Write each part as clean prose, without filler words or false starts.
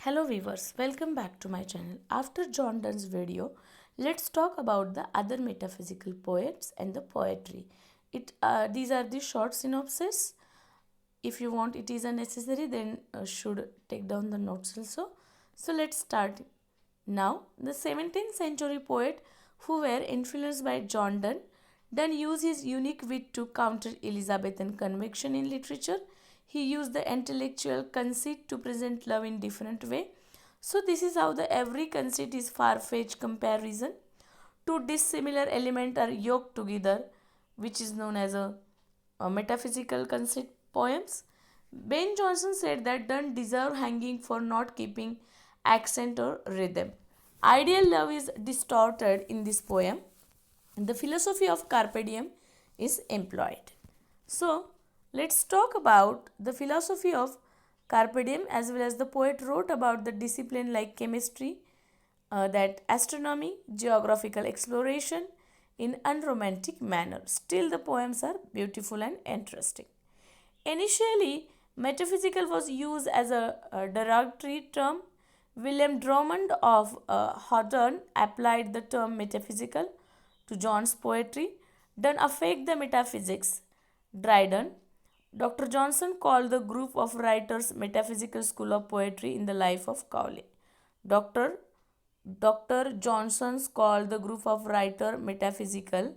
Hello viewers, welcome back to my channel. After John Donne's video, let's talk about the other metaphysical poets and the poetry. These are the short synopsis. If you want it is unnecessary, then should take down the notes also. So let's start. Now, the 17th century poet who were influenced by John Donne, Donne used his unique wit to counter Elizabethan conviction in literature. He used the intellectual conceit to present love in different way. So this is how the every conceit is far-fetched comparison. Two dissimilar elements are yoked together, which is known as a metaphysical conceit poems. Ben Jonson said that Donne deserved hanging for not keeping accent or rhythm. Ideal love is distorted in this poem. The philosophy of carpe diem is employed. So, let's talk about the philosophy of carpe diem, as well as the poet wrote about the discipline like chemistry, that astronomy, geographical exploration in unromantic manner. Still, the poems are beautiful and interesting. Initially, metaphysical was used as a derogatory term. William Drummond of Hawthorne applied the term metaphysical to John's poetry. Donne affect the metaphysics. Dryden. Dr. Johnson called the group of writers metaphysical school of poetry in the life of Cowley. Dr. Dr. Johnson's called the group of writer metaphysical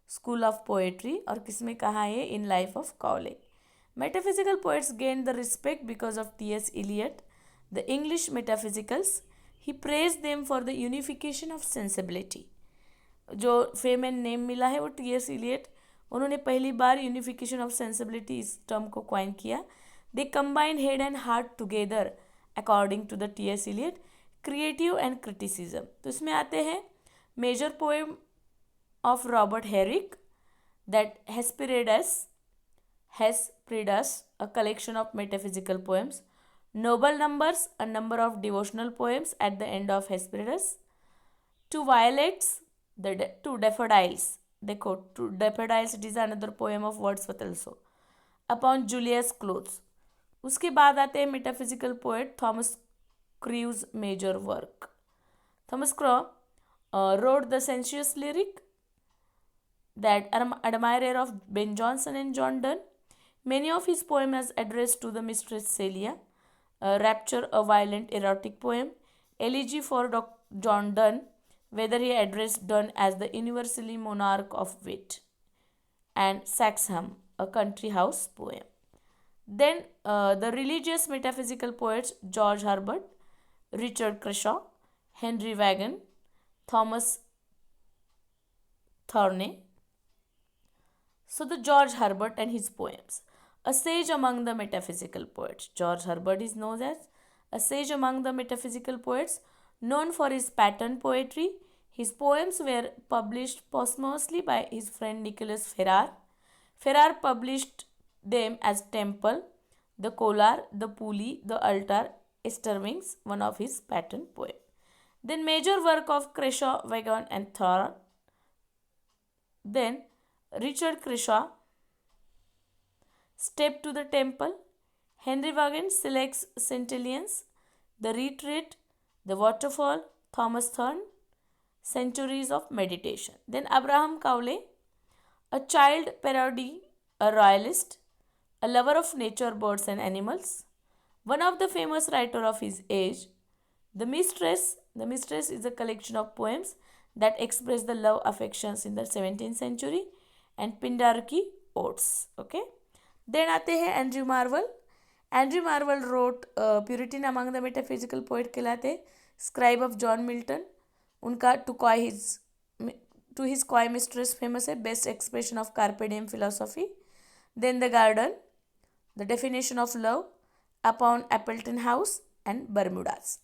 school of poetry और किसमें कहा है in life of Cowley. Metaphysical poets gained the respect because of T.S. Eliot, the English metaphysicals. He praised them for the unification of sensibility. जो fame and name मिला है वो T.S. Eliot, उन्होंने पहली बार यूनिफिकेशन ऑफ सेंसिबिलिटी इस term को coin किया. They combine head and heart together according to the T.S. Eliot. Creative and criticism, तो इसमें आते हैं major poem of Robert Herrick, that Hesperides, a collection of metaphysical poems. Noble numbers, a number of devotional poems at the end of Hesperides. Two violets, two daffodils. देखो, two daffodils, it is another poem of Wordsworth also. Upon Julia's clothes. उसके बाद आते हैं metaphysical poet Thomas Crewe's major work. Thomas Crewe wrote the sensuous lyric, that admirer of Ben Jonson and John Donne. Many of his poems are addressed to the mistress Celia. Rapture, a violent erotic poem. Elegy for John Donne, whether he addressed Donne as the universally monarch of wit. And Saxham, a country house poem. Then the religious metaphysical poets George Herbert, Richard Crashaw, Henry Vaughan, Thomas Thorne. So the George Herbert and his poems. A sage among the metaphysical poets. George Herbert is known as a sage among the metaphysical poets, known for his pattern poetry. His poems were published posthumously by his friend Nicholas Ferrar. Ferrar published them as Temple, the Kolar, the Pulley, the Altar, Esterwings, one of his pattern poems. Then major work of Crashaw, Vaughan and Thorne. Then Richard Crashaw, Step to the Temple. Henry Vaughan selects Centennials, The Retreat, The Waterfall, Thomas Thorne, Centuries of Meditation. Then Abraham Cowley, a child parody, a royalist, a lover of nature, birds and animals, one of the famous writer of his age. The Mistress is a collection of poems that express the love affections in the 17th century, and Pindarki Odes. Okay. Then आते हैं Andrew Marvel. Andrew Marvel wrote Puritan among the metaphysical poet कहलाते. Scribe of John Milton. उनका to his coy mistress famous है, best expression of carpe diem philosophy. Then the garden, the definition of love, upon Appleton House and Bermudas.